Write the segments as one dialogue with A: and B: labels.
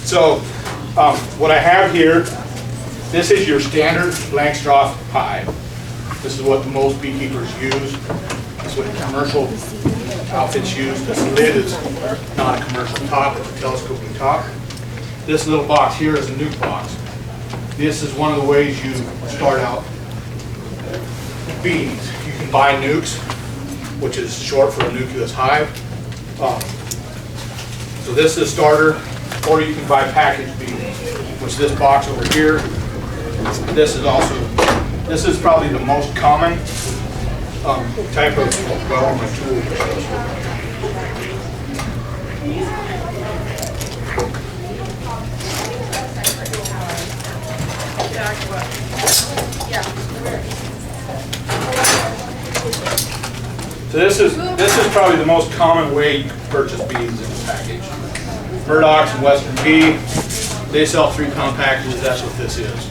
A: So what I have here, this is your standard blank straw hive. This is what most beekeepers use. That's what commercial outfits use. This lid is not a commercial top, it's a telescoping top. This little box here is a nuke box. This is one of the ways you start out bees. You can buy nukes, which is short for a nucleus hive. So this is starter, or you can buy packaged bees, which this box over here. This is probably the most common type of development tool. So this is probably the most common way you can purchase bees in a package. Murdoch's and Western Bee, they sell 3-pound packages. That's what this is.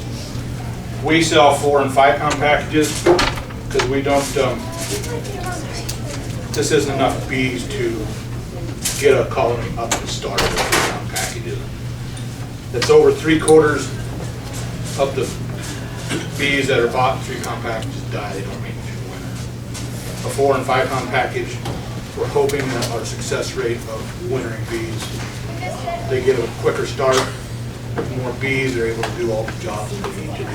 A: We sell 4- and 5-pound packages because we don't. This isn't enough bees to get a colony up to start with 3-pound packages. That's over 3/4 of the bees that are bought in 3-pound packages die. They don't make it through the winter. A 4- and 5-pound package, we're hoping that our success rate of wintering bees, they get a quicker start. More bees are able to do all the jobs that they need to do.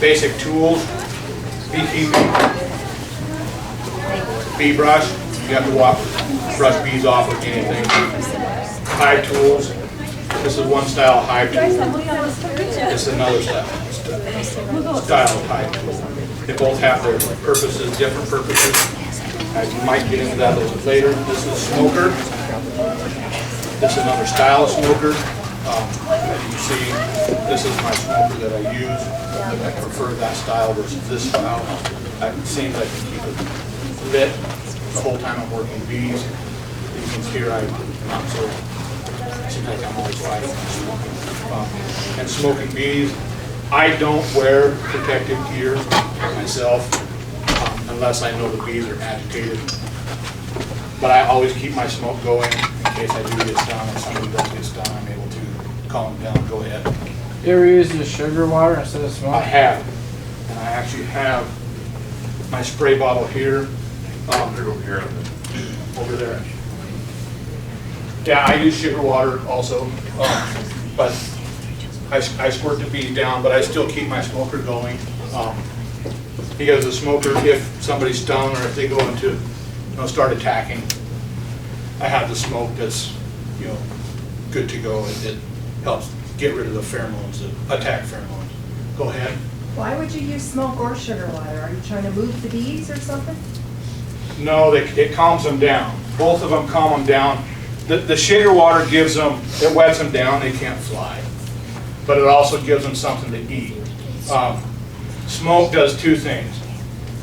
A: Basic tools, beekeeping, bee brush. You have to brush bees off with anything. Hive tools. This is one style of hive tool. This is another style of hive tool. They both have their purposes, different purposes. I might get into that a little bit later. This is a smoker. This is another style of smoker. As you can see, this is my smoker that I use. I prefer that style versus this style. It seems I can keep it lit the whole time I'm working bees. These ones here, I'm not so. It seems like I'm always fighting smoking. And smoking bees, I don't wear protective gear myself. Unless I know the bees are agitated. But I always keep my smoke going in case I do get stung. If somebody does get stung, I'm able to calm them down, go ahead.
B: You ever use the sugar water instead of smoke?
A: I have. And I actually have my spray bottle here. Over there. Yeah, I use sugar water also. But I squirt the bees down, but I still keep my smoker going. Because the smoker, if somebody's stung or if they go into, start attacking, I have the smoke that's, good to go. It helps get rid of the pheromones, the attack pheromones. Go ahead.
C: Why would you use smoke or sugar water? Are you trying to move the bees or something?
A: No, it calms them down. Both of them calm them down. The sugar water gives them, it wets them down, they can't fly. But it also gives them something to eat. Smoke does 2 things.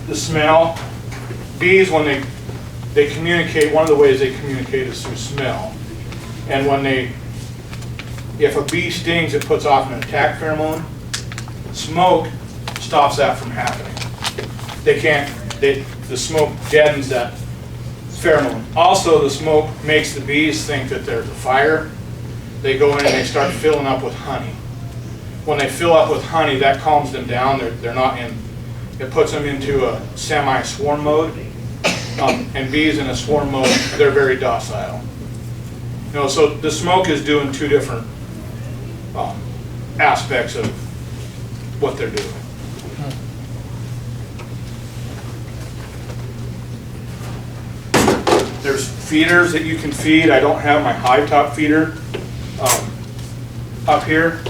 A: The smell. Bees, when they communicate, one of the ways they communicate is through smell. And if a bee stings, it puts off an attack pheromone. Smoke stops that from happening. The smoke deadens that pheromone. Also, the smoke makes the bees think that there's a fire. They go in and they start filling up with honey. When they fill up with honey, that calms them down. They're not in. It puts them into a semi-swarm mode. And bees in a swarm mode, they're very docile. So the smoke is doing 2 different aspects of what they're doing. There's feeders that you can feed. I don't have my hive top feeder up here.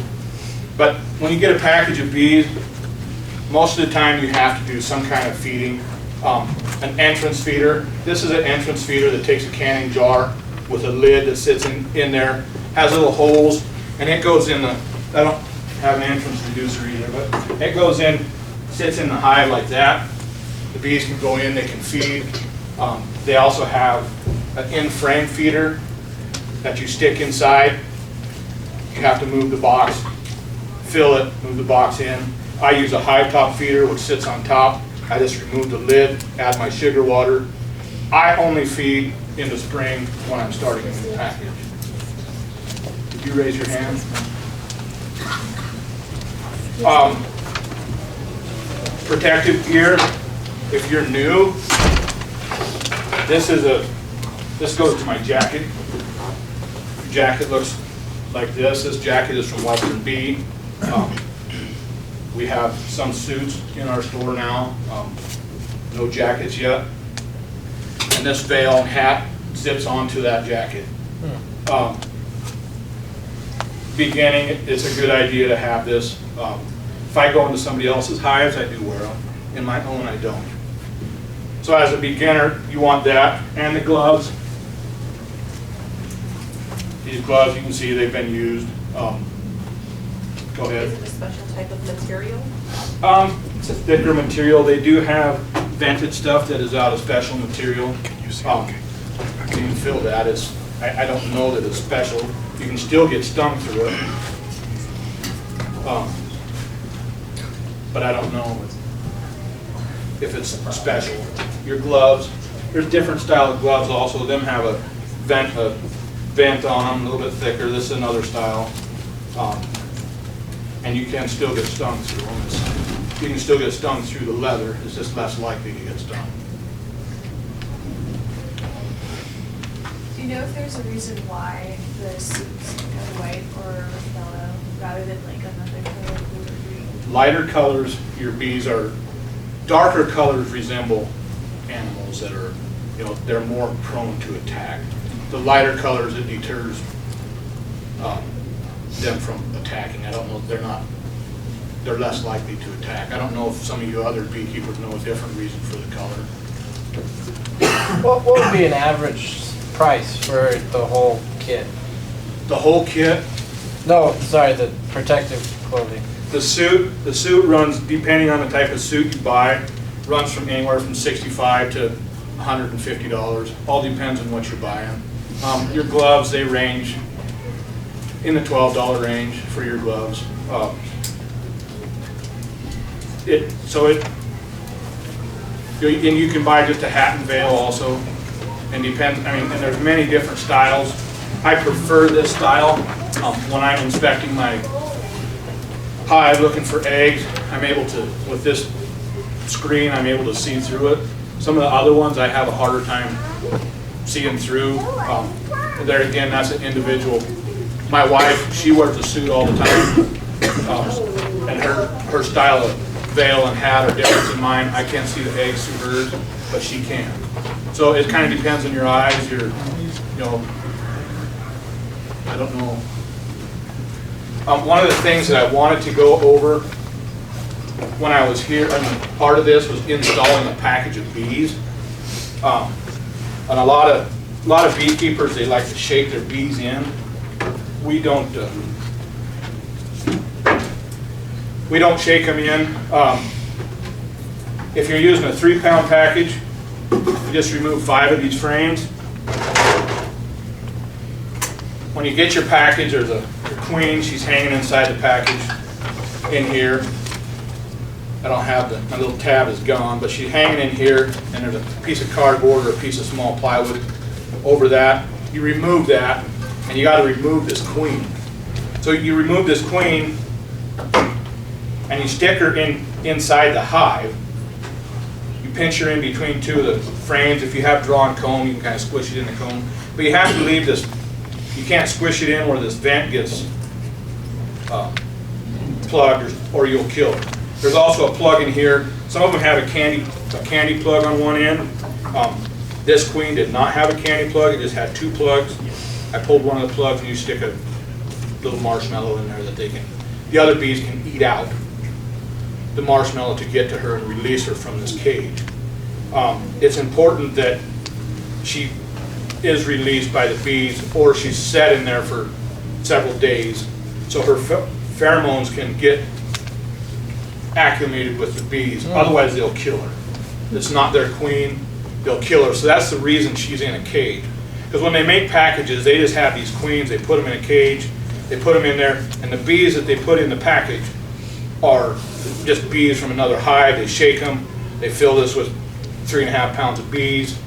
A: But when you get a package of bees, most of the time you have to do some kind of feeding. An entrance feeder. This is an entrance feeder that takes a canning jar with a lid that sits in there, has little holes, and it goes in the, I don't have an entrance reducer either, but it goes in, sits in the hive like that. The bees can go in, they can feed. They also have an in-frame feeder that you stick inside. You have to move the box, fill it, move the box in. I use a hive top feeder which sits on top. I just remove the lid, add my sugar water. I only feed in the spring when I'm starting a new package. Did you raise your hand? Protective gear, if you're new, this goes to my jacket. Your jacket looks like this. This jacket is from Western Bee. We have some suits in our store now, no jackets yet. And this veil and hat zips onto that jacket. Beginning, it's a good idea to have this. If I go into somebody else's hives, I do wear them. In my own, I don't. So as a beginner, you want that, and the gloves. These gloves, you can see they've been used. Go ahead.
D: Is it a special type of material?
A: It's a thicker material. They do have vented stuff that is out of special material.
E: Can you see?
A: You can feel that. I don't know that it's special. You can still get stung through it. But I don't know if it's special. Your gloves, there's different style of gloves also. Them have a vent on them, a little bit thicker. This is another style. And you can still get stung through them. You can still get stung through the leather. It's just less likely to get stung.
F: Do you know if there's a reason why the suits are white or yellow rather than like another color, blue or green?
A: Lighter colors, your bees are, darker colors resemble animals that are, they're more prone to attack. The lighter colors, it deters them from attacking. I don't know, they're less likely to attack. I don't know if some of you other beekeepers know a different reason for the color.
B: What would be an average price for the whole kit?
A: The whole kit,
B: No, sorry, the protective clothing.
A: the suit runs, depending on the type of suit you buy, runs from anywhere from $65 to $150. All depends on what you're buying. Your gloves, they range in the $12 range for your gloves. And you can buy just a hat and veil also. And and there's many different styles. I prefer this style. When I'm inspecting my hive looking for eggs, I'm able to, with this screen, I'm able to see through it. Some of the other ones I have a harder time seeing through. There again, that's an individual. My wife, she wears a suit all the time, and her style of veil and hat are different than mine. I can't see the eggs through hers, but she can. So it kind of depends on your eyes. I don't know. One of the things that I wanted to go over when I was here, part of this was installing a package of bees. And a lot of beekeepers, they like to shake their bees in. We don't shake them in. If you're using a 3-pound package, you just remove 5 of these frames. When you get your package, there's your queen. She's hanging inside the package in here. I don't have my little tab is gone, but she's hanging in here, and there's a piece of cardboard or a piece of small plywood over that. You remove that, and you got to remove this queen. So you remove this queen, and you stick her inside the hive. You pinch her in between 2 of the frames. If you have drawn comb, you can kind of squish it in the comb. But you have to leave this. You can't squish it in where this vent gets plugged, or you'll kill it. There's also a plug in here. Some of them have a candy plug on one end. This queen did not have a candy plug. It just had 2 plugs. I pulled one of the plugs, and you stick a little marshmallow in there that the other bees can eat out the marshmallow to get to her and release her from this cage. It's important that she is released by the bees, or she's set in there for several days, so her pheromones can get acclimated with the bees. Otherwise, they'll kill her. It's not their queen. They'll kill her. So that's the reason she's in a cage. Because when they make packages, they just have these queens. They put them in a cage. They put them in there, and the bees that they put in the package are just bees from another hive. They shake them. They fill this with 3.5 pounds of bees,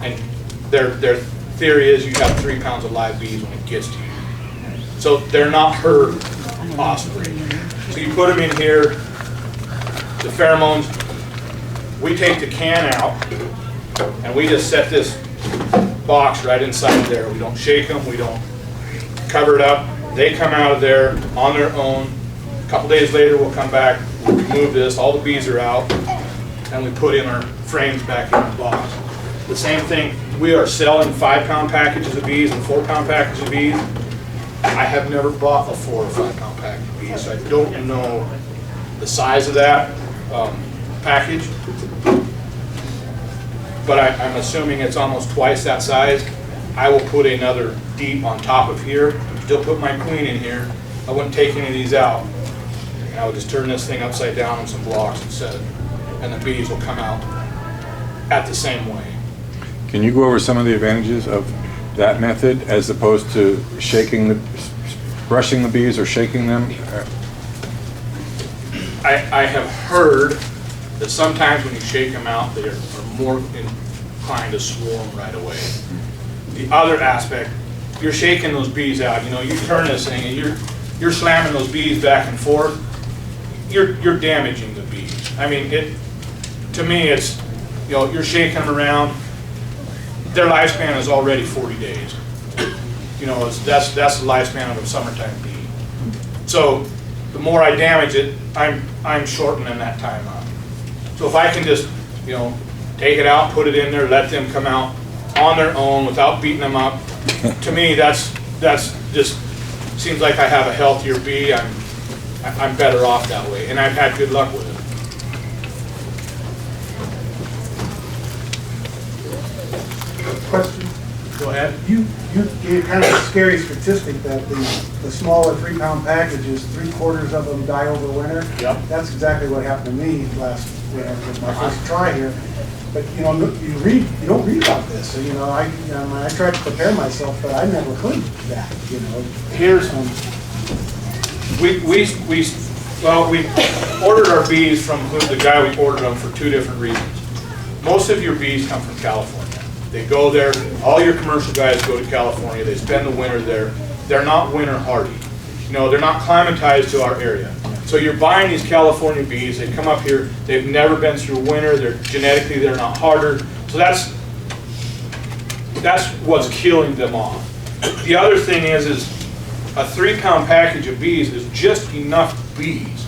A: and their theory is you have 3 pounds of live bees when it gets to you. So they're not herd offspring. So you put them in here, the pheromones, we take the can out, and we just set this box right inside there. We don't shake them, we don't cover it up. They come out of there on their own. A couple days later, we'll come back, we'll remove this, all the bees are out, and we put in our frames back in the box. The same thing, we are selling 5-pound packages of bees and 4-pound packages of bees. I have never bought a 4 or 5-pound package of bees, so I don't know the size of that package. But I'm assuming it's almost twice that size. I will put another deep on top of here, still put my queen in here. I wouldn't take any of these out. And I would just turn this thing upside down on some blocks and set it, and the bees will come out at the same way.
E: Can you go over some of the advantages of that method as opposed to brushing the bees or shaking them?
A: I have heard that sometimes when you shake them out, they are more inclined to swarm right away. The other aspect, you're shaking those bees out. You know, you turn this thing and you're slamming those bees back and forth. You're damaging the bees. I mean, to me, it's, you know, you're shaking them around. Their lifespan is already 40 days. You know, that's the lifespan of a summertime bee. So the more I damage it, I'm shortening that time up. So if I can just, you know, take it out, put it in there, let them come out on their own without beating them up, to me that's just seems like I have a healthier bee. I'm better off that way, and I've had good luck with it.
G: Question.
A: Go ahead.
G: You gave kind of a scary statistic that the smaller 3-pound packages, 3/4 of them die over winter.
A: Yep.
G: That's exactly what happened to me last winter with my first try here. But you know, you don't read about this. So, you know, I tried to prepare myself, but I never heard that. You know,
A: Here's we ordered our bees from the guy we ordered them for 2 different reasons. Most of your bees come from California. They go there, all your commercial guys go to California, they spend the winter there. They're not winter hardy. You know, they're not climatized to our area. So you're buying these California bees, they come up here, they've never been through winter, genetically they're not harder. So that's what's killing them off. The other thing is a 3-pound package of bees is just enough bees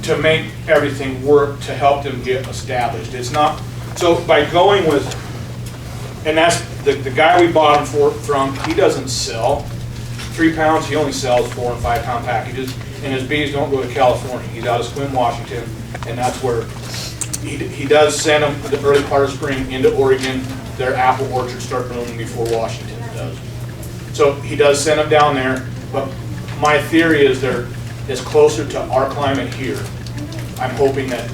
A: to make everything work to help them get established. It's not, so by going with, and that's the guy we bought them from, he doesn't sell 3 pounds, he only sells 4 and 5 pound packages, and his bees don't go to California. He's out of Sequim, Washington, and that's where he does send them in the early part of spring into Oregon. Their apple orchards start blooming before Washington does. So he does send them down there, but my theory is they're closer to our climate here. I'm hoping that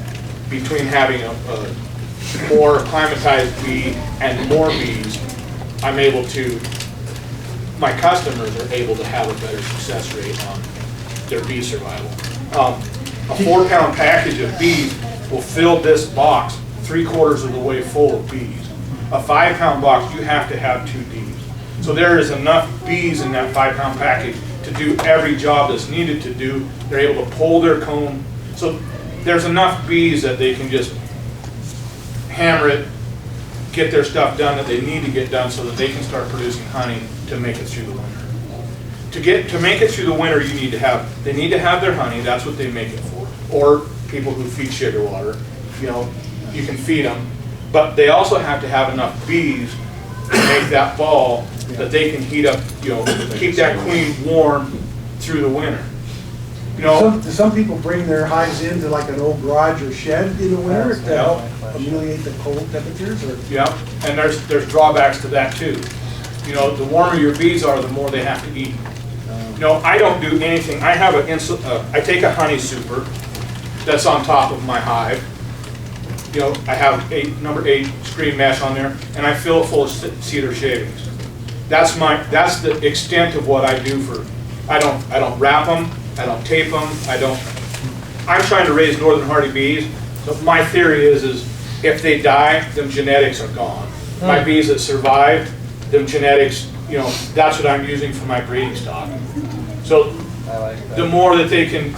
A: between having a more climatized bee and more bees, I'm able to, my customers are able to have a better success rate on their bee survival. A 4-pound package of bees will fill this box 3/4 of the way full of bees. A 5-pound box, you have to have 2 bees. So there is enough bees in that 5-pound package to do every job that's needed to do. They're able to pull their comb. So there's enough bees that they can just hammer it, get their stuff done that they need to get done so that they can start producing honey to make it through the winter. To make it through the winter, they need to have their honey, that's what they make it for. Or people who feed sugar water, you know, you can feed them, but they also have to have enough bees to make that ball that they can heat up, you know, keep that queen warm through the winter. You know,
G: do some people bring their hives into like an old garage or shed in the winter to help ameliorate the cold temperatures? Or?
A: Yeah, and there's drawbacks to that too. You know, the warmer your bees are, the more they have to eat. You know, I don't do anything. I have I take a honey super that's on top of my hive. You know, I have number 8 screen mesh on there, and I fill it full of cedar shavings. That's the extent of what I do for. I don't wrap them. I don't tape them. I'm trying to raise northern hardy bees. So my theory is if they die, them genetics are gone. My bees that survive, them genetics, you know, that's what I'm using for my breeding stock. So
B: I like that.
A: the more that they can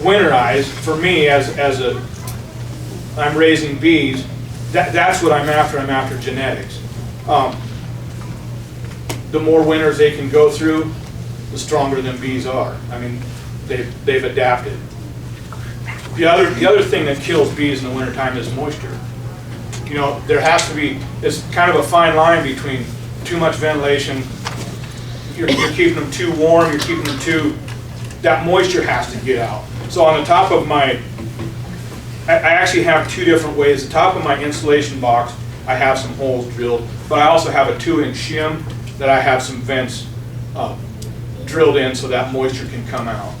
A: winterize, for me I'm raising bees, that's what I'm after genetics. The more winters they can go through, the stronger them bees are. I mean, they've adapted. The other thing that kills bees in the wintertime is moisture. You know, there has to be, it's kind of a fine line between too much ventilation, you're keeping them too warm, you're keeping them too, that moisture has to get out. So on the top of my, I actually have two different ways. The top of my insulation box, I have some holes drilled, but I also have a 2-inch shim that I have some vents drilled in so that moisture can come out.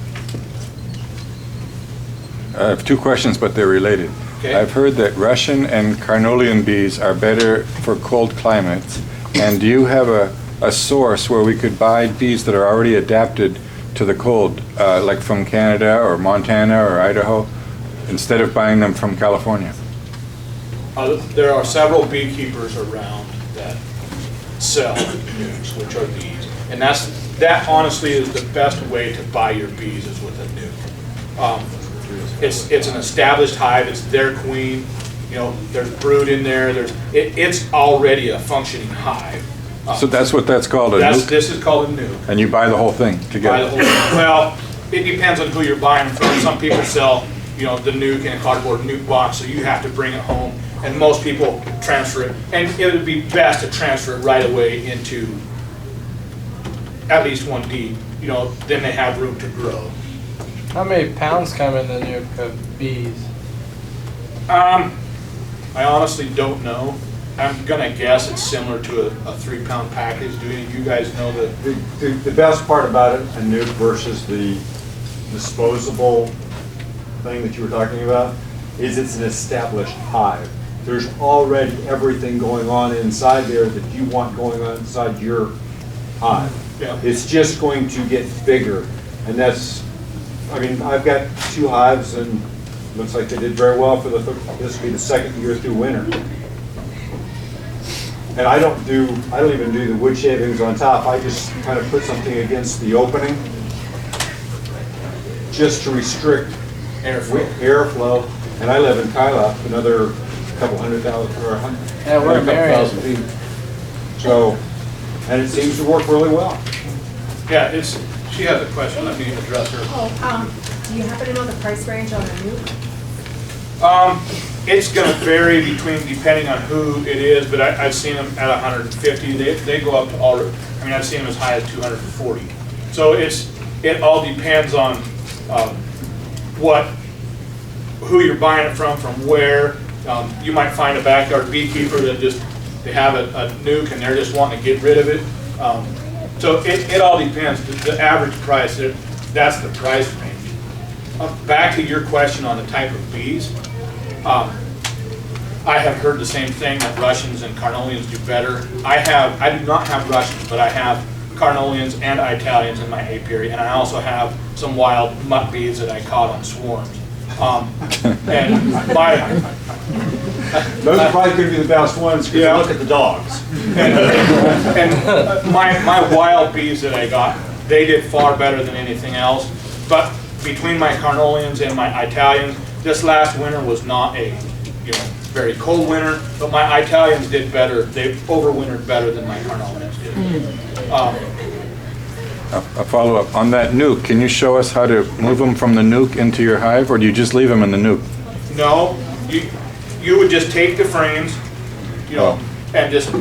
E: I have two questions, but they're related.
A: Okay.
E: I've heard that Russian and Carnolian bees are better for cold climates. And do you have a source where we could buy bees that are already adapted to the cold, like from Canada or Montana or Idaho, instead of buying them from California?
A: There are several beekeepers around that sell nukes, which are bees. And that honestly is the best way to buy your bees, is with a nuke. It's an established hive, it's their queen, you know, there's brood in there, it's already a functioning hive.
E: So that's what that's called, a nuke?
A: This is called a nuke.
E: And you buy the whole thing
A: Buy the
E: together?
A: whole thing. Well, it depends on who you're buying them from. Some people sell, you know, the nuke in a cardboard nuke box, so you have to bring it home. And most people transfer it. And it would be best to transfer it right away into at least 1 deep. You know, then they have room to grow.
B: How many pounds come in the nuke of bees?
A: I honestly don't know. I'm gonna guess it's similar to a 3-pound package. Do any of you guys know that?
H: The best part about it, a nuke versus the disposable thing that you were talking about, is it's an established hive. There's already everything going on inside there that you want going on inside your hive.
A: Yeah.
H: It's just going to get bigger. And that's, I mean, I've got 2 hives and looks like they did very well for this will be the 2nd year through winter. And I don't even do the wood shavings on top. I just kind of put something against the opening just to restrict airflow. And I live in Kalispell, another couple 100,000 or 100,
B: Yeah, we're
H: couple
B: married.
H: thousand feet. So, and it seems to work really well.
A: Yeah, she has a question. Let me address her.
C: Do you happen to know the price range on the nuke?
A: It's going to vary depending on who it is, but I've seen them at 150. They go up to I mean, I've seen them as high as 240. So it all depends on who you're buying it from where. You might find a backyard beekeeper that they have a nuke and they're just wanting to get rid of it. So it all depends. The average price, that's the price range. Back to your question on the type of bees. I have heard the same thing, that Russians and Carnolians do better. I do not have Russians, but I have Carnolians and Italians in my apiary, and I also have some wild mutt bees that I caught on swarms. And
H: Those are probably going to be the best ones because
A: Yeah.
H: look at the dogs.
A: and my wild bees that I got, they did far better than anything else. But between my Carnolians and my Italians, this last winter was not a very cold winter, but my Italians did better. They overwintered better than my Carnolians did.
E: A follow-up. On that nuke, can you show us how to move them from the nuke into your hive, or do you just leave them in the nuke?
A: No, you would just take the frames, and just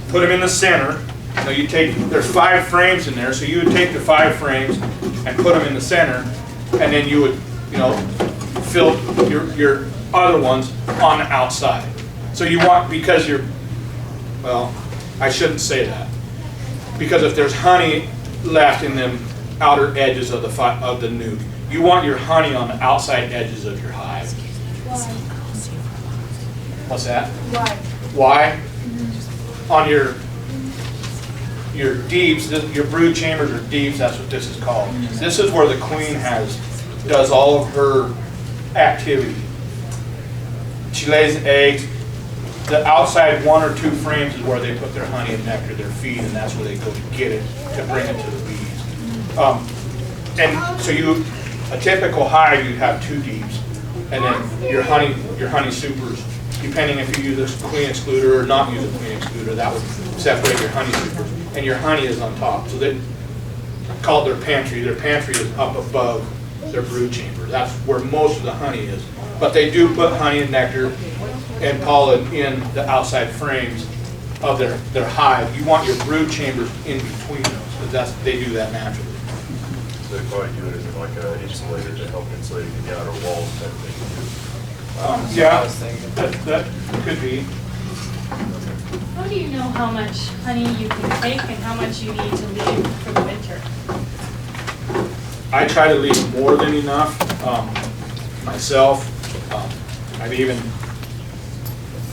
A: put them in the center. So there's 5 frames in there, so you would take the 5 frames and put them in the center, and then you would, fill your other ones on the outside. So you want, I shouldn't say that, because if there's honey left in them outer edges of the nuke, you want your honey on the outside edges of your hive.
F: Why?
A: What's that?
F: Why?
A: Why? On your deeps, your brood chambers or deeps, that's what this is called. This is where the queen does all of her activity. She lays eggs, the outside 1 or 2 frames is where they put their honey and nectar, their feed, and that's where they go to get it, to bring it to the bees. And so a typical hive, you'd have 2 deeps, and then your honey supers, depending if you use a queen excluder or not use a queen excluder, that would separate your honey supers, and your honey is on top. So they call it their pantry. Their pantry is up above their brood chamber. That's where most of the honey is. But they do put honey and nectar and pollen in the outside frames of their hive. You want your brood chambers in between those, because they do that naturally.
I: So they probably do it as like an insulator to help insulate the outer walls type thing.
A: Yeah, that could be.
J: How do you know how much honey you can take and how much you need to leave for the winter?
A: I try to leave more than enough myself. I've even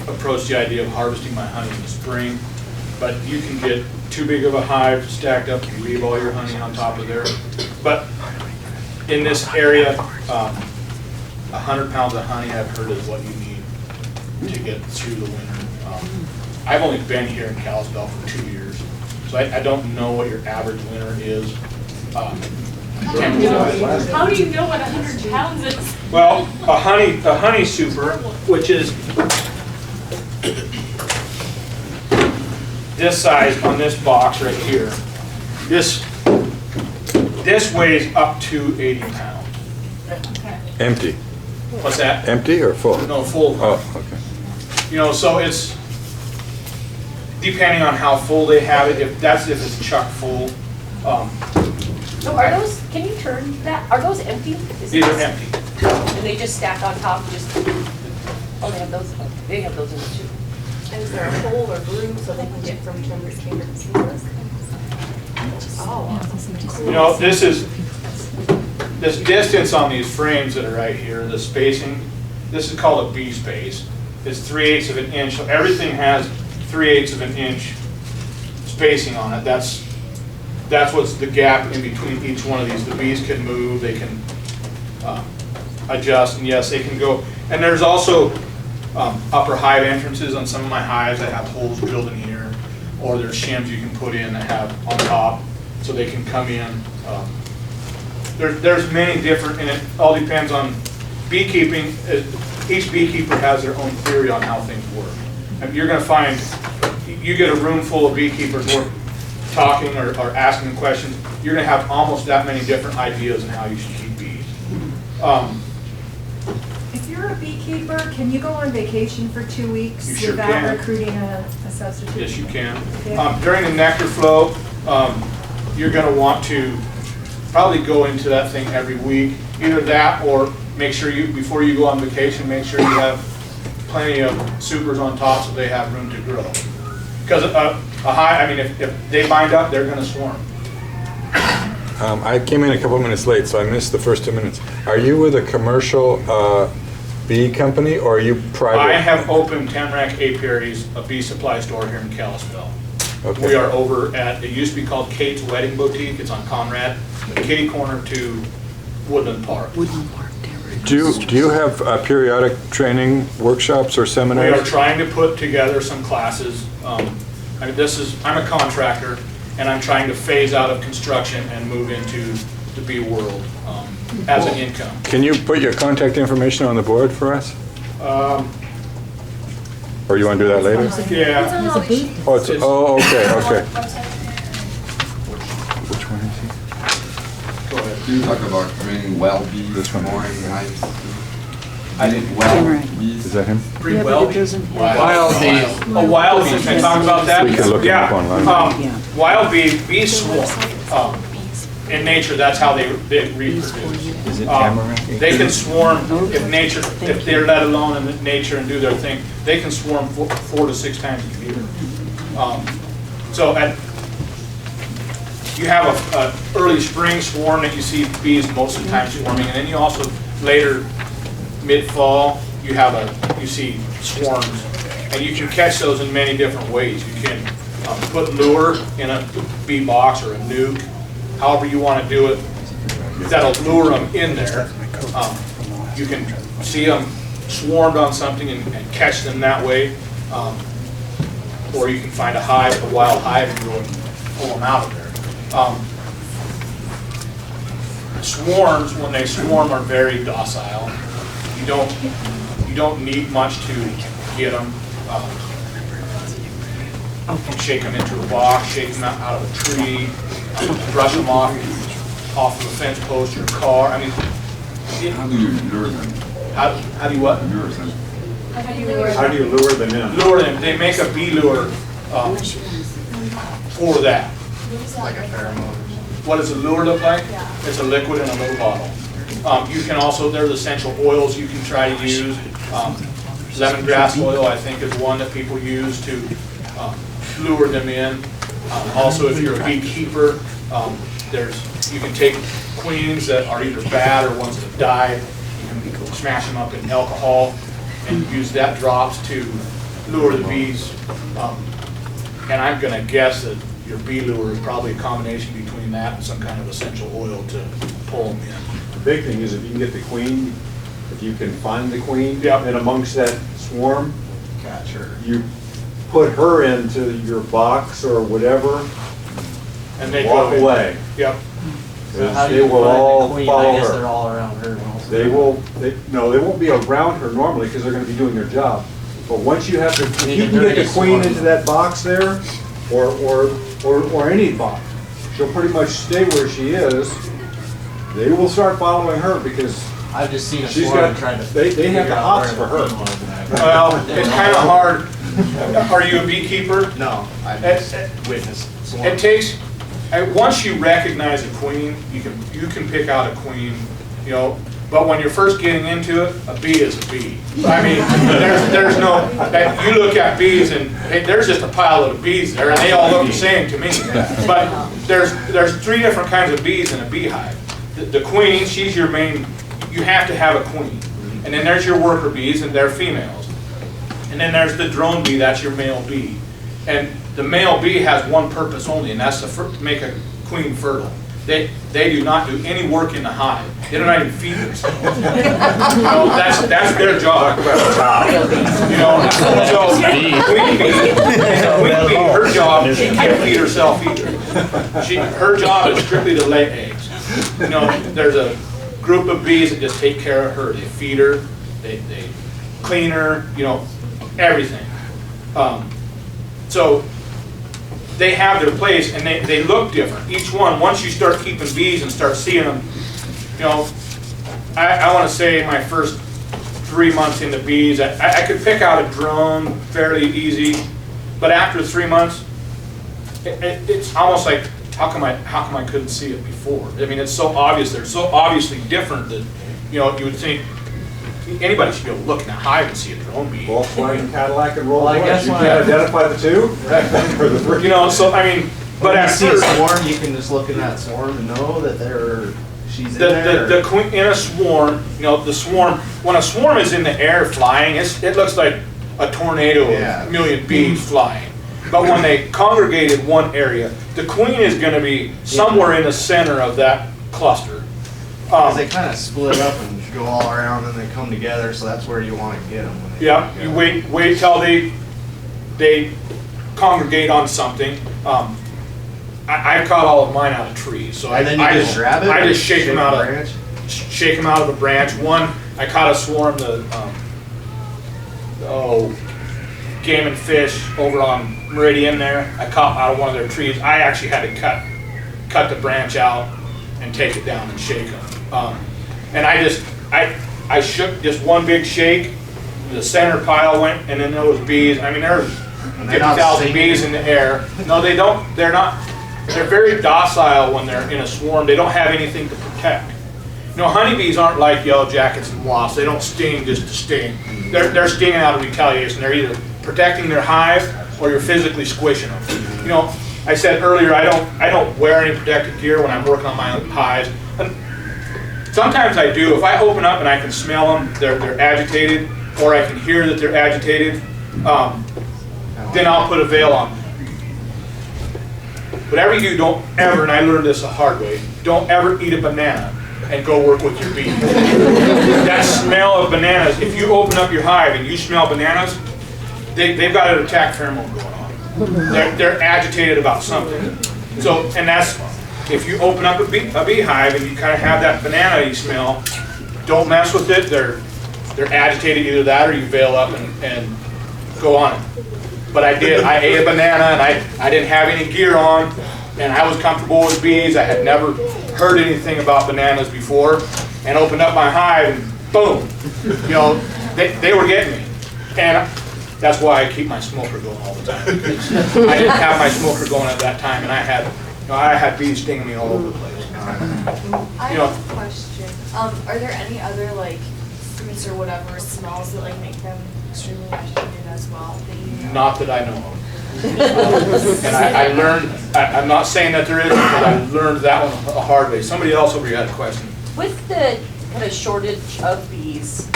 A: approached the idea of harvesting my honey in the spring, but you can get too big of a hive stacked up and leave all your honey on top of there. But in this area, 100 pounds of honey I've heard is what you need to get through the winter. I've only been here in Kalispell for 2 years, so I don't know what your average winter is.
J: How do you know what 100 pounds is?
A: Well, a honey super, which is this size on this box right here, this weighs up to 80 pounds.
J: Okay.
E: Empty?
A: What's that?
E: Empty or full?
A: No, full.
E: Oh, okay.
A: You know, so it's depending on how full they have it. If it's chock full.
D: So are those, can you turn that, are those empty?
A: These are empty.
D: And they just stack on top, oh, they have those in the too. And is there a hole or groove so they can get from chamber to chamber to chamber? Oh.
A: You know, this distance on these frames that are right here, the spacing, this is called a bee space. It's 3/8 of an inch. So everything has 3/8 of an inch spacing on it. That's what's the gap in between each one of these. The bees can move, they can adjust, and yes, they can go. And there's also upper hive entrances on some of my hives that have holes drilled in here, or there's shims you can put in that have on top so they can come in. There's many different, and it all depends on beekeeping. Each beekeeper has their own theory on how things work. And you're going to find, you get a room full of beekeepers talking or asking questions, you're going to have almost that many different ideas on how you should keep bees.
C: If you're a beekeeper, can you go on vacation for 2 weeks
A: You sure
C: without
A: can.
C: recruiting a substitute?
A: Yes, you can.
C: Yeah.
A: During the nectar flow, you're going to want to probably go into that thing every week. Either that, or make sure before you go on vacation, make sure you have plenty of supers on top so they have room to grow. Because a hive, I mean, if they bind up, they're going to swarm.
E: I came in a couple minutes late, so I missed the first 2 minutes. Are you with a commercial bee company, or are you private?
A: I have opened Tamarack Apiaries, a bee supply store here in Kalispell.
E: Okay.
A: We are over at, it used to be called Kate's Wedding Boutique. It's on Conrad, kitty corner to Woodland Park.
E: Do you have periodic training workshops or
A: We
E: seminars?
A: are trying to put together some classes. I mean, I'm a contractor, and I'm trying to phase out of construction and move into the bee world as an income.
E: Can you put your contact information on the board for us? Or you want to do that later?
A: Yeah.
E: Okay. Which one is he?
A: Go ahead.
K: You talk about bringing wild bees,
E: This one.
K: more in hives.
A: I
K: did wild bees.
E: Is that him?
A: Pretty well.
B: Wild bees.
A: Oh, wild bees. Can I talk about that?
E: We can look it up online.
A: Wild bees swarm. In nature, that's how they reproduce.
E: Is it Tamarack?
A: They can swarm if they're let alone in nature and do their thing. They can swarm 4 to 6 times a year. You have a early spring swarm that you see bees most of the time swarming, and then you also later mid-fall you see swarms, and you can catch those in many different ways. You can put lure in a bee box or a nuke, however you want to do it. That'll lure them in there. You can see them swarmed on something and catch them that way. Or you can find a hive, a wild hive, and go and pull them out of there. Swarms, when they swarm, are very docile. You don't need much to get them. You can shake them into a box, shake them out of a tree, brush them off of a fence post or a car. I mean,
K: How do you lure them?
A: how do you what?
K: Lure them.
H: How do you lure them in?
A: Lure them. They make a bee lure for that.
B: Like a pheromone.
A: What does a lure look like? It's a liquid in a little bottle. You can also, there's essential oils you can try to use. Lemongrass oil, I think, is one that people use to lure them in. Also, if you're a beekeeper, you can take queens that are either bad or ones that have died. You can smash them up in alcohol and use that drops to lure the bees. And I'm going to guess that your bee lure is probably a combination between that and some kind of essential oil to pull them in.
H: The big thing is if you can get the queen, if you can find the queen,
A: Yep.
H: and amongst that swarm,
B: Catch her.
H: you put her into your box or whatever,
A: And they
H: walk
A: go in.
H: away.
A: Yep.
B: How do
H: They
B: you
H: will
B: find
H: all
B: the queen?
H: follow
B: I guess
H: her.
B: they're all around her also.
H: They won't be around her normally because they're going to be doing their job. But once you have to, if you can get the queen into that box there, or any box, she'll pretty much stay where she is. They will start following her because
B: I've just seen a
H: she's
B: swarm
H: got,
B: trying to.
H: they have
B: figure
H: the
B: out
H: hots
B: where
H: for
B: the
H: her.
B: queen was, and I-
A: Well, it's kind of hard. Are you a beekeeper?
B: No, I
A: It-
B: just witnessed
A: It
B: swarms.
A: takes, once you recognize a queen, you can pick out a queen, but when you're first getting into it, a bee is a bee. I mean, there's no, you look at bees and hey, there's just a pile of bees there and they all look the same to me. But there's 3 different kinds of bees in a beehive. The queen, she's your main, you have to have a queen. And then there's your worker bees and they're females. And then there's the drone bee, that's your male bee. And the male bee has one purpose only, and that's to make a queen fertile. They do not do any work in the hive. They don't even feed themselves. That's their job. So queen bee, her job, she can't feed herself either. Her job is strictly to lay eggs. There's a group of bees that just take care of her. They feed her, they clean her, everything. So they have their place and they look different. Each one, once you start keeping bees and start seeing them, I want to say my first 3 months into bees, I could pick out a drone fairly easy, but after 3 months, it's almost like, how come I couldn't see it before? I mean, it's so obvious. They're so obviously different that, you would think anybody should be able to look in a hive and see a drone bee.
H: Volkswagen, Cadillac, and Rolls
B: Well, I
H: Royce.
B: guess
H: You
B: when
H: can't
B: I-
H: identify the two? Or the three?
A: So I mean, but
B: When you
A: at
B: see a
A: first,
B: swarm, you can just look in that swarm and know that she's in
A: the
B: there.
A: queen in a swarm, the swarm, when a swarm is in the air flying, it looks like a tornado
B: Yeah.
A: of a million bees flying. But when they congregate in one area, the queen is going to be somewhere in the center of that cluster.
B: Because they kind of split up and go all around and they come together, so that's where you want to get them. When they
A: Yeah,
B: come
A: you
B: together.
A: wait till they congregate on something. I caught all of mine out of trees, so
B: And then you
A: I
B: just grab it?
A: I
B: or
A: just shake them
B: the
A: out of
B: branch?
A: shake them out of a branch. One, I caught a swarm game and fish over on Meridian there. I caught out of one of their trees. I actually had to cut the branch out and take it down and shake them. And I shook just one big shake. The center pile went, and then there was bees. I mean, there was
B: And they're not
A: 50,000
B: stinging?
A: bees in the air. No, they don't. They're not. They're very docile when they're in a swarm. They don't have anything to protect. Honeybees aren't like yellow jackets and wasps. They don't sting just to sting. They're stinging out of retaliation. They're either protecting their hive or you're physically squishing them. I said earlier I don't wear any protective gear when I'm working on my hives. And sometimes I do. If I open up and I can smell them, they're agitated, or I can hear that they're agitated, then I'll put a veil on them. Whatever you do, don't ever, and I learned this the hard way, don't ever eat a banana and go work with your bees. That smell of bananas, if you open up your hive and you smell bananas, they've got an attack pheromone going on. They're agitated about something. So, and that's, if you open up a beehive and you kind of have that banana-y smell, don't mess with it. They're agitated, either that or you veil up and go on it. But I ate a banana and I didn't have any gear on, and I was comfortable with bees. I had never heard anything about bananas before, and opened up my hive and boom, you know, they were getting me. And that's why I keep my smoker going all the time. I didn't have my smoker going at that time, and I had bees stinging me all over the place.
F: I have a question. Are there any other like fruits or whatever smells that like make them extremely agitated as well? That you know?
A: Not that I know of. And I learned, I'm not saying that there isn't, but I learned that one a hard way. Somebody else over here had a question.
D: With the kind of shortage of bees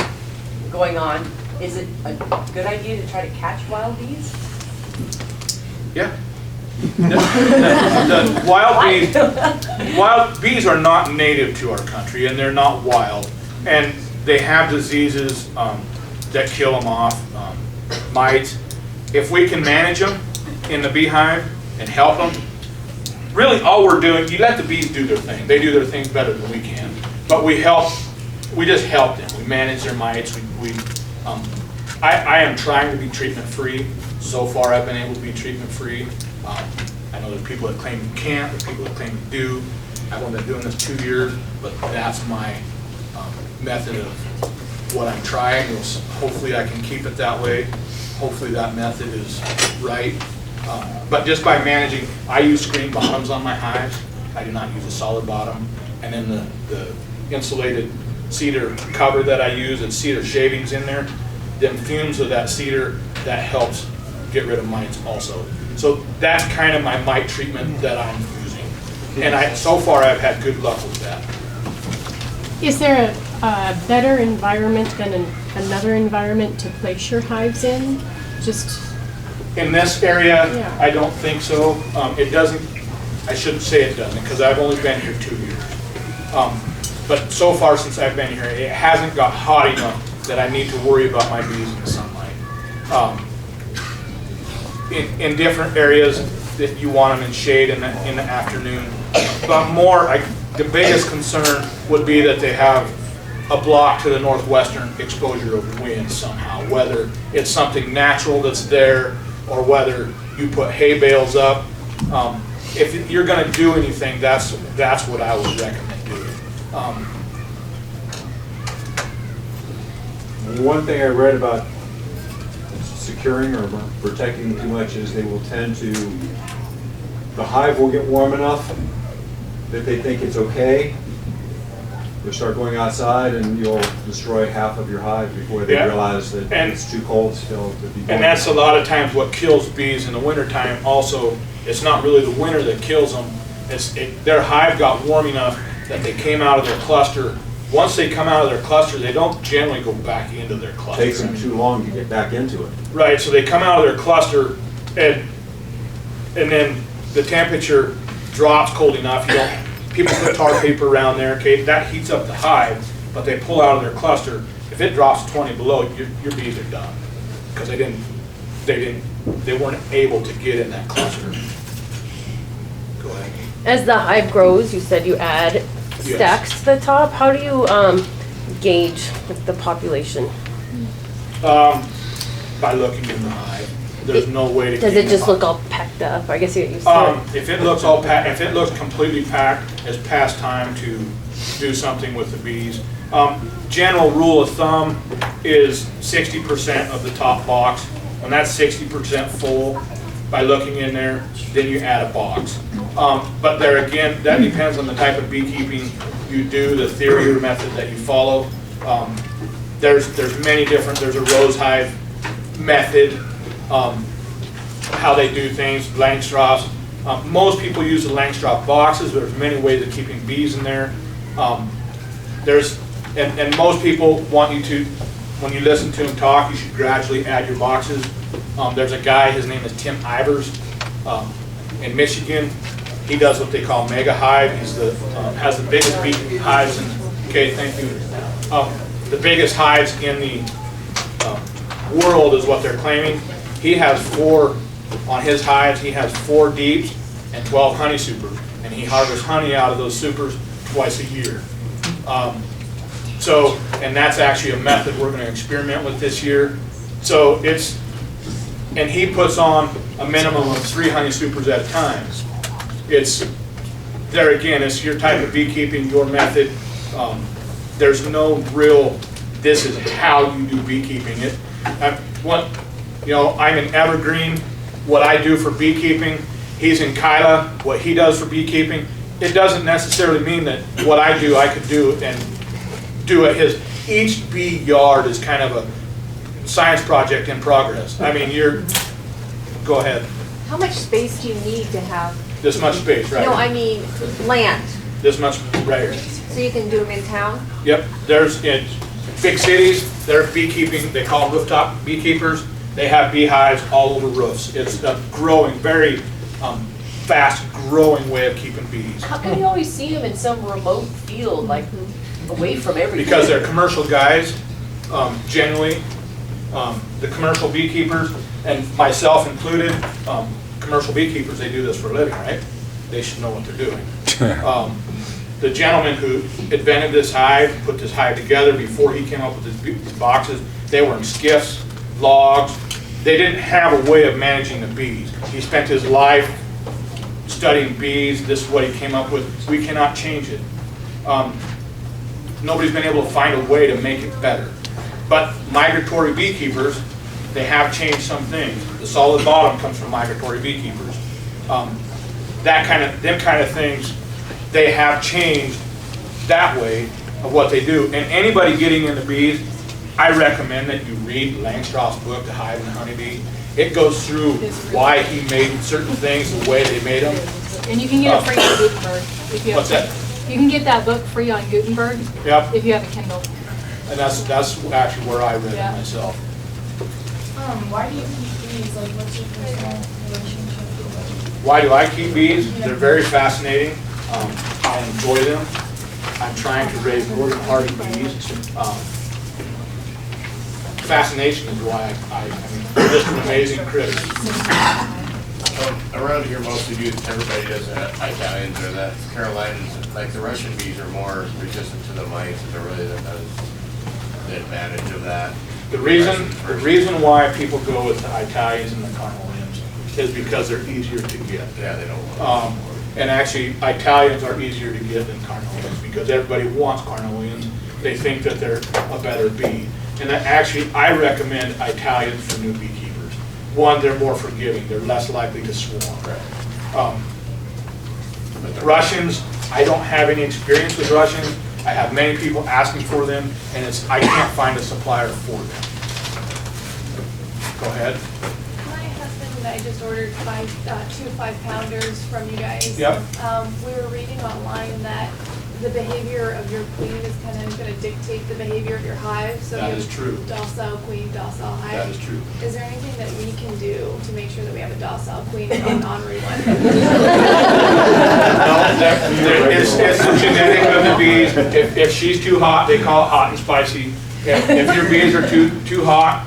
D: going on, is it a good idea to try to catch wild bees?
A: Yeah. The wild bees are not native to our country, and they're not wild. And they have diseases that kill them off, mites. If we can manage them in the beehive and help them, really all we're doing, you let the bees do their thing. They do their things better than we can. But we just help them. We manage their mites. I am trying to be treatment-free. So far I've been able to be treatment-free. I know there are people that claim you can't, there are people that claim you do. I've only been doing this 2 years, but that's my method of what I'm trying. Hopefully I can keep it that way. Hopefully that method is right. But just by managing, I use screen bottoms on my hives. I do not use a solid bottom. And then the insulated cedar cover that I use, and cedar shavings in there, the fumes of that cedar, that helps get rid of mites also. So that's kind of my mite treatment that I'm using. And so far I've had good luck with that.
L: Is there a better environment than another environment to place your hives in? Just
A: in this area,
L: yeah.
A: I don't think so. It doesn't, I shouldn't say it doesn't, because I've only been here 2 years. But so far since I've been here, it hasn't got hot enough that I need to worry about my bees in the sunlight. In different areas that you want them in shade in the afternoon. But the biggest concern would be that they have a block to the northwestern exposure of wind somehow, whether it's something natural that's there or whether you put hay bales up. If you're going to do anything, that's what I would recommend doing.
H: One thing I read about securing or protecting too much is they will tend to, the hive will get warm enough that they think it's okay. They'll start going outside and you'll destroy half of your hive before they realize that it's too cold still to be going.
A: And that's a lot of times what kills bees in the wintertime also. It's not really the winter that kills them. Their hive got warm enough that they came out of their cluster. Once they come out of their cluster, they don't generally go back into their cluster.
H: It takes them too long to get back into it.
A: Right, so they come out of their cluster and then the temperature drops cold enough. People put tar paper around there, okay, that heats up the hive, but they pull out of their cluster. If it drops 20 below, your bees are done. Because they weren't able to get in that cluster. Go ahead.
M: As the hive grows, you said you add stacks to the top. How do you gauge the population?
A: By looking in the hive. There's no way to.
M: Does it just look all packed up? I guess you said.
A: If it looks all packed, if it looks completely packed, it's past time to do something with the bees. General rule of thumb is 60% of the top box. When that's 60% full, by looking in there, then you add a box. But there again, that depends on the type of beekeeping you do, the theory or method that you follow. There's many different, there's a rose hive method, how they do things, Langstroths. Most people use the Langstroth boxes, but there's many ways of keeping bees in there. And most people want you to, when you listen to them talk, you should gradually add your boxes. There's a guy, his name is Tim Ivers, in Michigan. He does what they call mega hive. He's has the biggest bee hives okay, thank you. The biggest hives in the world is what they're claiming. He has 4, on his hives, he has 4 deeps and 12 honey supers. And he harvests honey out of those supers twice a year. And that's actually a method we're going to experiment with this year. So and he puts on a minimum of 3 honey supers at a time. There again, it's your type of beekeeping, your method. There's no real, this is how you do beekeeping. I'm in Evergreen, what I do for beekeeping. He's in Kyla, what he does for beekeeping. It doesn't necessarily mean that what I do, I could do and do at his. Each bee yard is kind of a science project in progress. I mean, go ahead.
D: How much space do you need to have?
A: This much space, right?
D: No, I mean land.
A: This much, right here.
D: So you can do them in town?
A: Yep, there's, in big cities, they're beekeeping, they call them rooftop beekeepers. They have beehives all over roofs. It's a growing, very fast growing way of keeping bees.
D: How come you always see them in some remote field, like away from everything?
A: Because they're commercial guys, generally. The commercial beekeepers, and myself included, commercial beekeepers, they do this for a living, right? They should know what they're doing. The gentleman who invented this hive, put this hive together before he came up with these boxes, they were in skiffs, logs. They didn't have a way of managing the bees. He spent his life studying bees. This is what he came up with. We cannot change it. Nobody's been able to find a way to make it better. But migratory beekeepers, they have changed some things. The solid bottom comes from migratory beekeepers. Them kind of things, they have changed that way of what they do. And anybody getting into bees, I recommend that you read Langstrof's book, The Hive and the Honeybee. It goes through why he made certain things the way they made them.
F: And you can get it free on Gutenberg. If you have
A: What's that?
F: You can get that book free on Gutenberg.
A: Yep.
F: If you have a Kindle.
A: And that's actually where I read it myself.
F: Why do you keep bees? Like, what's your personal relationship with them?
A: Why do I keep bees? They're very fascinating. I enjoy them. I'm trying to raise good-hearted bees. Fascination is why I mean, they're just an amazing critter.
B: Around here, mostly everybody does Italians or that. Carolinians, like the Russian bees, are more resistant to the mites. Is really the advantage of that?
A: The reason why people go with the Italians and the Carnelians is because they're easier to get.
B: Yeah, they don't.
A: And actually, Italians are easier to get than Carnelians because everybody wants Carnelians. They think that they're a better bee. And actually, I recommend Italians for new beekeepers. One, they're more forgiving. They're less likely to swarm. But the Russians, I don't have any experience with Russians. I have many people asking for them, and I can't find a supplier for them. Go ahead.
F: My husband and I just ordered 2 5-pounders from you guys.
A: Yep.
F: We were reading online that the behavior of your queen is kind of going to dictate the behavior of your hive. So
A: That
F: you
A: is
F: have
A: true.
F: Docile queen, docile hive.
A: That is true.
F: Is there anything that we can do to make sure that we have a docile queen and an ornery one?
A: No, it's the genetic of the bees. If she's too hot, they call it hot and spicy. If your bees are too hot,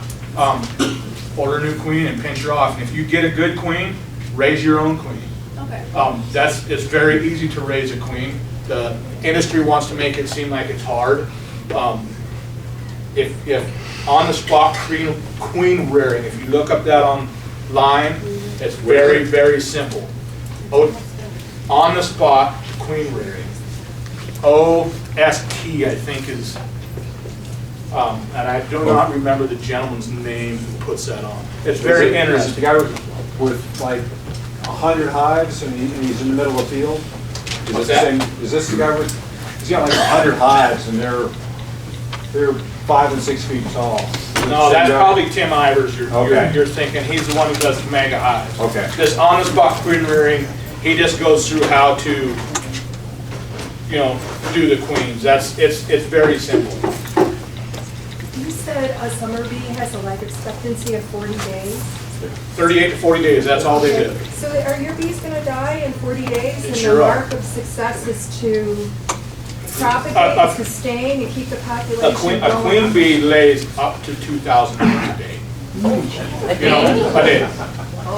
A: order a new queen and pinch her off. And if you get a good queen, raise your own queen.
F: Okay.
A: It's very easy to raise a queen. The industry wants to make it seem like it's hard. If on the spot queen rearing, if you look up that online, it's very, very simple. On the spot queen rearing. OST, I think is, and I do not remember the gentleman's name who puts that on. It's very interesting.
H: Is it the guy with like 100 hives and he's in the middle of the field?
A: What's that?
H: Is this the guy with, he's got like 100 hives and they're 5 and 6 feet tall?
A: No, that's probably Tim Ivers
H: Okay.
A: you're thinking. He's the one who does the mega hives.
H: Okay.
A: This on-the-spot queen rearing, he just goes through how to, do the queens. It's very simple.
C: You said a summer bee has a life expectancy of 40 days?
A: 38 to 40 days, that's all they do.
C: So are your bees going to die in 40 days? And
A: Sure
C: the
A: are.
C: mark of success is to propagate, sustain, and keep the population
A: A queen
C: going?
A: bee lays up to 2,000 eggs a day.
D: A
A: You know,
D: day?
A: a day.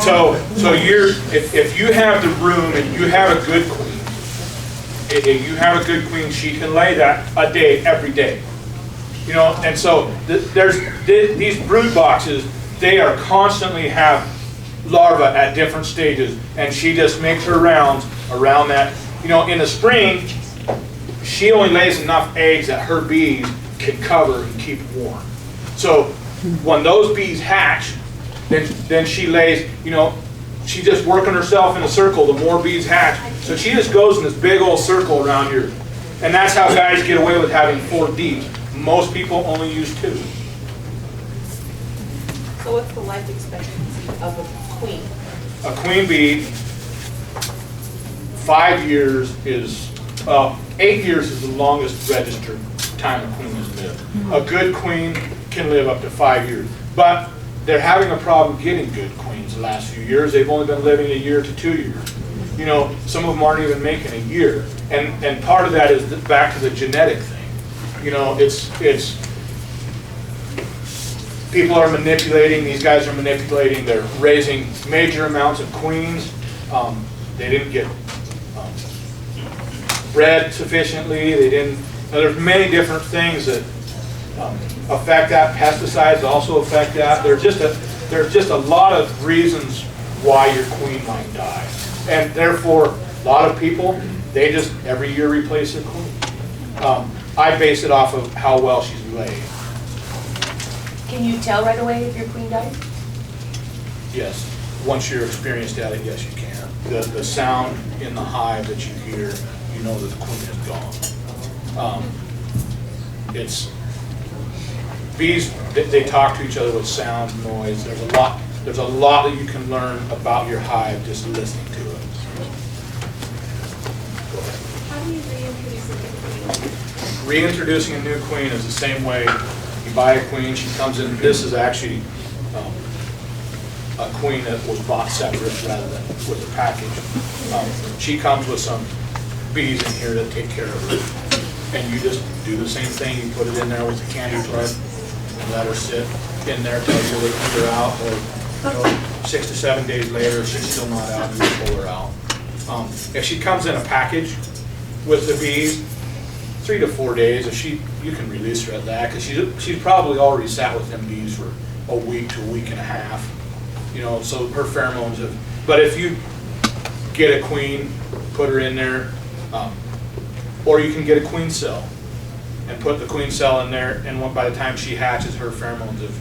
A: So if you have the room and you have a good queen, if you have a good queen, she can lay that a day, every day. You know, and so these brood boxes, they are constantly have larvae at different stages, and she just makes her rounds around that. You know, in the spring, she only lays enough eggs that her bees can cover and keep warm. So when those bees hatch, then she lays, you know, she's just working herself in a circle. The more bees hatch, so she just goes in this big old circle around here, and that's how guys get away with having 4 bees. Most people only use 2.
D: So what's the life expectancy of a queen?
A: A queen bee, 5 years is, 8 years is the longest registered time a queen has lived. A good queen can live up to 5 years, but they're having a problem getting good queens the last few years. They've only been living 1 year to 2 years. You know, some of them aren't even making a year, and part of that is back to the genetic thing. You know, it's people are manipulating, these guys are manipulating, they're raising major amounts of queens. They didn't get bred sufficiently, they didn't, there's many different things that affect that. Pesticides also affect that. There's just a lot of reasons why your queen might die. And therefore, a lot of people, they just every year replace their queen. I base it off of how well she's laid.
D: Can you tell right away if your queen died?
A: Yes. Once you're experienced at it, yes, you can. The sound in the hive that you hear, you know that the queen is gone. It's bees. They talk to each other with sound, noise. There's a lot that you can learn about your hive just listening to it.
F: How do you reintroduce a new queen?
A: Reintroducing a new queen is the same way you buy a queen. She comes in. This is actually a queen that was bought separate rather than with a package. She comes with some bees in here that take care of her, and you just do the same thing. You put it in there with a candy thread and let her sit in there till you're either out, or 6 to 7 days later, if she's still not out, you pull her out. If she comes in a package with the bees, 3 to 4 days, if you can release her at that, because she's probably already sat with them bees for a week to a week and a half. You know, so her pheromones have. But if you get a queen, put her in there, or you can get a queen cell and put the queen cell in there, and by the time she hatches, her pheromones have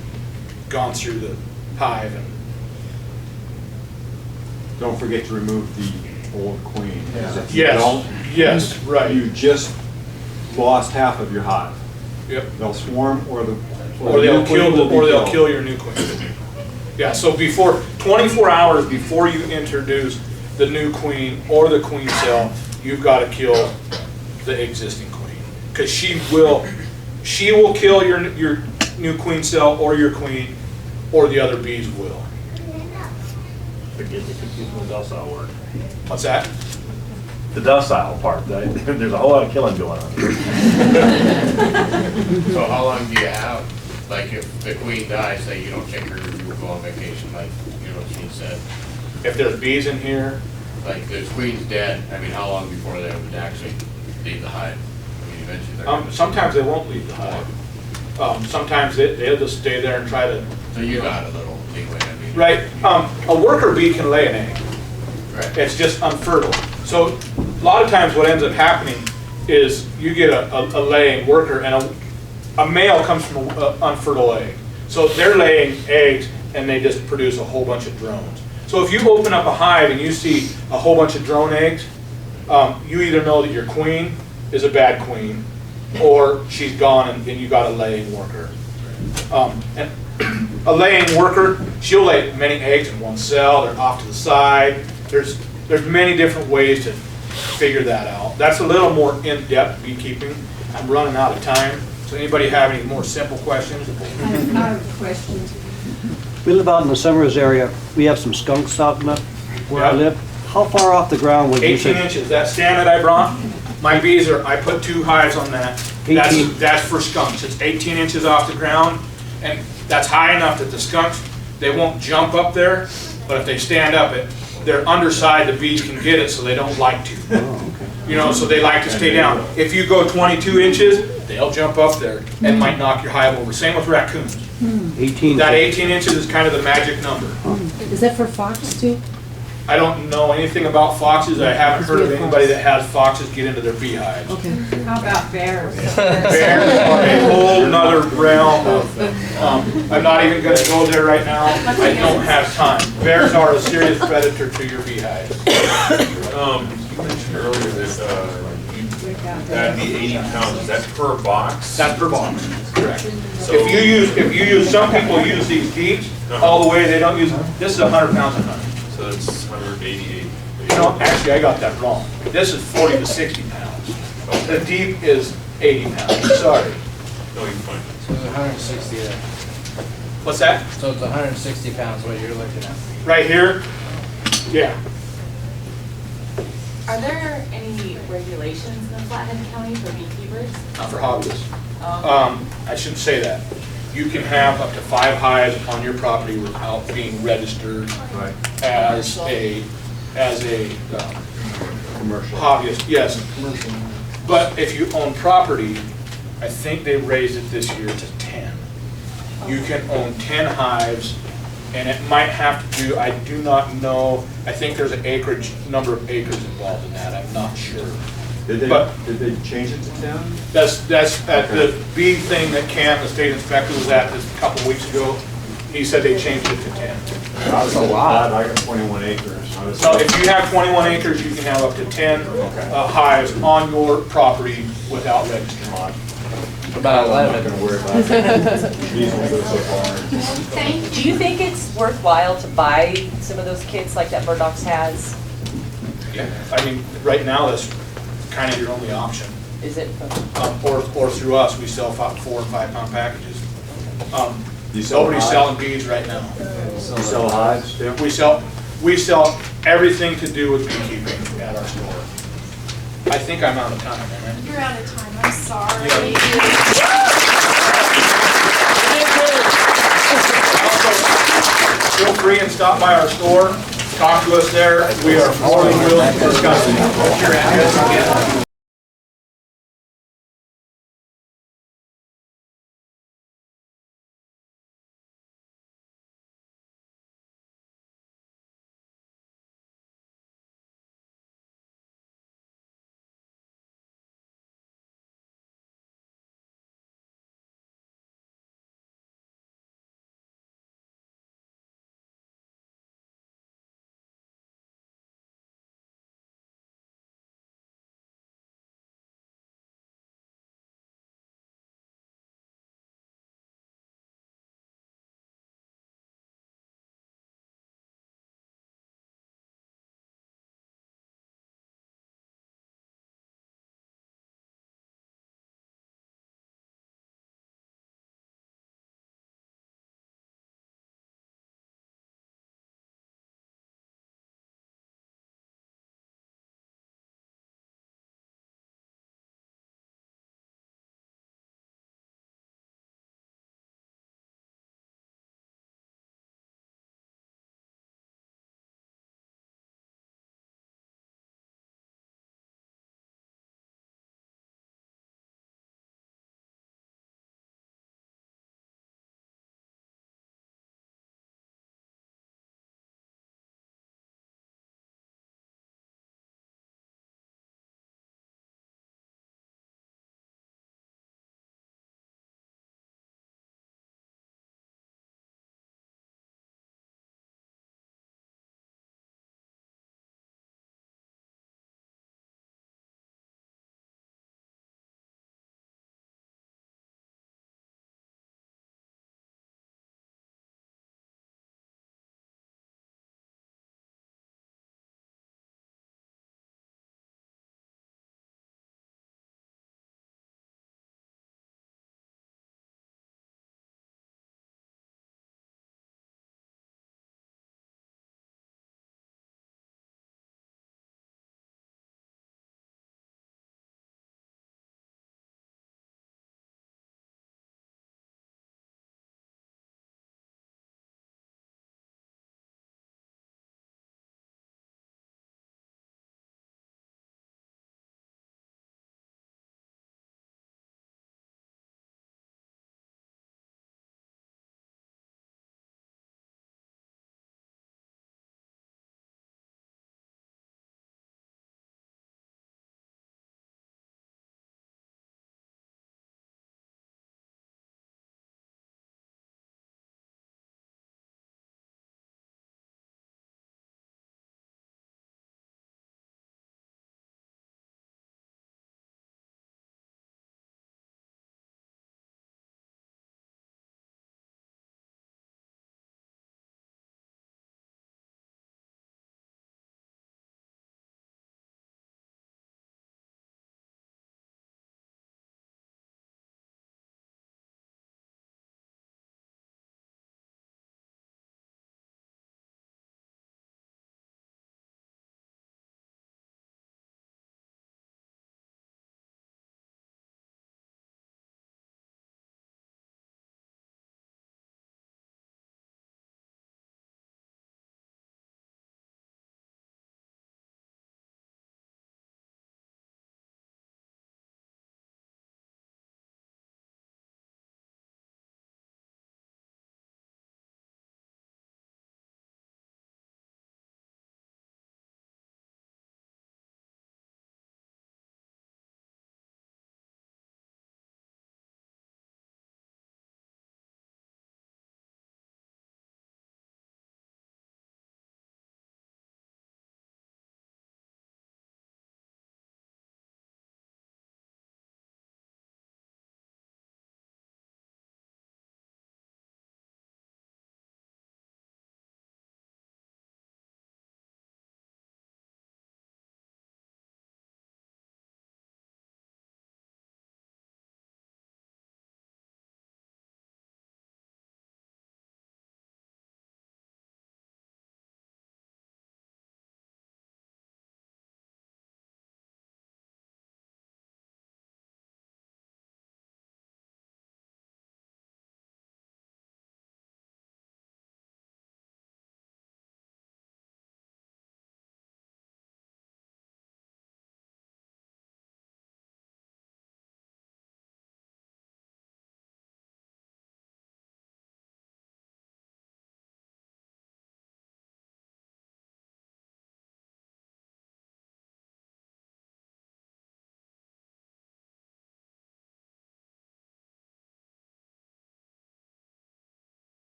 A: gone through the hive. And
H: Don't forget to remove the old queen. If you
A: yes,
H: don't,
A: yes, right.
H: you just lost half of your hive.
A: Yep.
H: They'll swarm, or
A: they'll kill your new queen. Yeah. So 24 hours before you introduce the new queen or the queen cell, you've got to kill the existing queen, because she will kill your new queen cell or your queen, or the other bees will.
I: Forget the confusing with docile work.
A: What's that?
I: The docile part, there's a whole lot of killing going on here.
B: So how long do you have? Like if the queen dies, say you don't take her, you go on vacation, like she said.
A: If there's bees in here,
B: Like the queen's dead, I mean, how long before they would actually leave the hive? I mean, eventually they're gonna-
A: sometimes they won't leave the hive. Sometimes they'll just stay there and try to.
B: So you got a little leeway, I mean.
A: Right. A worker bee can lay an egg.
B: Right.
A: It's just unfertile. So a lot of times what ends up happening is you get a laying worker, and a male comes from an unfertile egg. So they're laying eggs, and they just produce a whole bunch of drones. So if you open up a hive and you see a whole bunch of drone eggs, you either know that your queen is a bad queen, or she's gone and you got a laying worker. And a laying worker, she'll lay many eggs in one cell. They're off to the side. There's many different ways to figure that out. That's a little more in-depth beekeeping. I'm running out of time. So anybody have any more simple questions?
N: I have a question. We live out in the Summers area. We have some skunks out in where I
A: Yeah.
N: live. How far off the ground would you
A: 18
N: say?
A: inches. That stand that I brought, my bees I put 2 hives on that.
N: 18.
A: That's for skunks. It's 18 inches off the ground. And That's high enough that the skunks, they won't jump up there, but if they stand up, they're underside, the bees can get it, so they don't like to. You know, so they like to stay down. If you go 22 inches, they'll jump up there and might knock your hive over. Same with raccoons.
N: 18.
A: That 18 inches is kind of the magic number.
L: Is that for fox too?
A: I don't know anything about foxes. I haven't heard of anybody that has foxes get into their beehives.
L: Okay.
C: How about bears?
A: Bears are a whole nother realm of, I'm not even gonna go there right now. I don't have time. Bears are a serious predator to your beehives.
I: You mentioned earlier that the 80 pounds, is that per box?
A: That's per box, correct.
I: So-
A: If you use, some people use these deeps all the way, they don't use, this is 100 pounds of honey.
I: So it's 188.
A: No, actually, I got that wrong. This is 40 to 60 pounds. The deep is 80 pounds, sorry.
I: No, you're fine.
O: So it's 160 there.
A: What's that?
O: So it's 160 pounds what you're looking at.
A: Right here? Yeah.
D: Are there any regulations in Flathead County for beekeepers?
A: Not for hobbyists. I shouldn't say that. You can have up to 5 hives on your property without being registered as a
H: Commercial.
A: hobbyist, yes. But if you own property, I think they raised it this year to 10. You can own 10 hives, and it might have to do, I do not know, I think there's an acreage, number of acres involved in that, I'm not sure.
H: Did they change it to 10?
A: That's at the bee thing that Cam, the state inspector, was at this a couple weeks ago. He said they changed it to 10.
H: That's a lot. I got 21 acres.
A: So if you have 21 acres, you can have up to 10 hives on your property without registering.
O: About
H: I'm
O: 11.
H: not gonna worry about it. These will go so far.
D: Do you think it's worthwhile to buy some of those kits like that Murdoch's has?
A: Yeah, I mean, right now, that's kind of your only option.
D: Is it?
A: Or through us, we sell 4 and 5 pound packages.
H: You sell
A: Nobody's
H: hives?
A: selling bees right now.
H: You sell hives too?
A: We sell everything to do with beekeeping at our store. I think I'm out of time, man.
F: You're out of time, I'm sorry.
A: Feel free and stop by our store, talk to us there. We are more than willing to discuss it.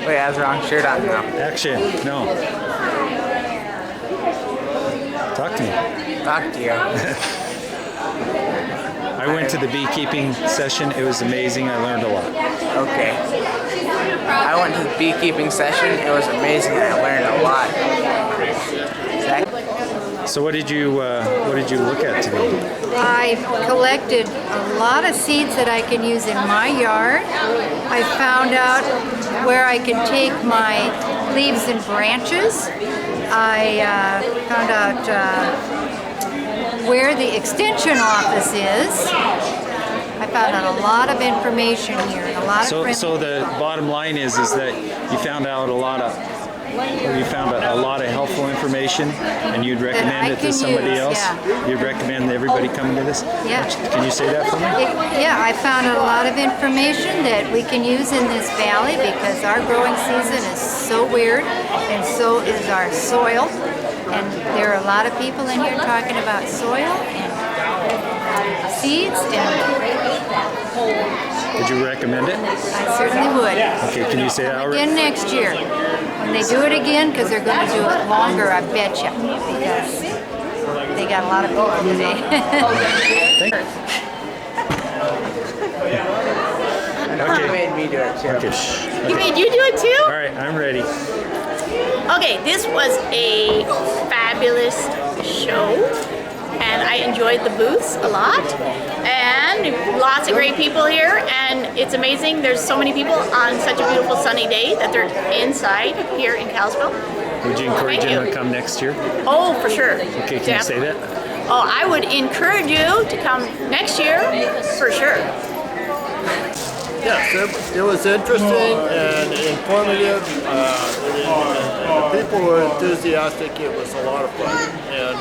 P: Wait, I have the wrong shirt on now.
Q: Action, no. Talk to me.
P: Talk to you.
Q: I went to the beekeeping session. It was amazing. I learned a lot.
P: Okay. I went to the beekeeping session. It was amazing. I learned a lot.
Q: So what did you look at today?
R: I collected a lot of seeds that I can use in my yard. I found out where I can take my leaves and branches. I found out where the extension office is. I found out a lot of information here and a lot of
Q: So the bottom line is that you found out a lot of helpful information, and you'd recommend it to somebody else?
R: Yeah.
Q: You'd recommend everybody coming to this?
R: Yeah.
Q: Can you say that for me?
R: Yeah, I found out a lot of information that we can use in this valley because our growing season is so weird, and so is our soil. And there are a lot of people in here talking about soil and seeds, and
Q: Would you recommend it?
R: I certainly would.
Q: Okay, can you say that?
R: Again next year. When they do it again, because they're going to do it longer, I bet you, because they got a lot of people today.
P: You made me do it too.
Q: Okay.
S: You made you do it too?
Q: All right, I'm ready.
S: Okay, this was a fabulous show, and I enjoyed the booths a lot, and lots of great people here, and it's amazing there's so many people on such a beautiful sunny day that they're inside here in Kalispell.
Q: Would you encourage
S: Thank
Q: them
S: you.
Q: to come next year?
S: Oh, for sure.
Q: Okay, can you say that?
S: Oh, I would encourage you to come next year, for sure.
T: Yes, it was interesting and informative. The people were enthusiastic. It was a lot of fun, and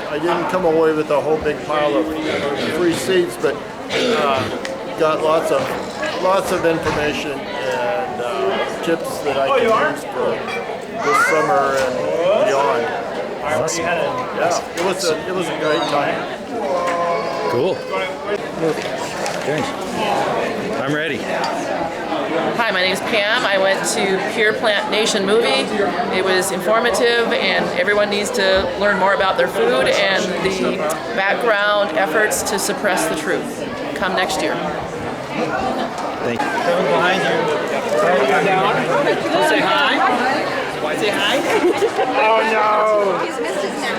T: I didn't come away with a whole big pile of free seeds, but got lots of information and tips that I can use for this summer and beyond.
Q: Awesome.
T: Yeah, it was a great time.
Q: Cool. Okay. I'm ready.
U: Hi, my name is Pam. I went to Pure Plant Nation movie. It was informative, and everyone needs to learn more about their food and the background efforts to suppress the truth. Come next year.
Q: Thank you.
T: Coming behind you.
U: Say hi.
T: Say hi. Oh no!
R: He's missed his nap.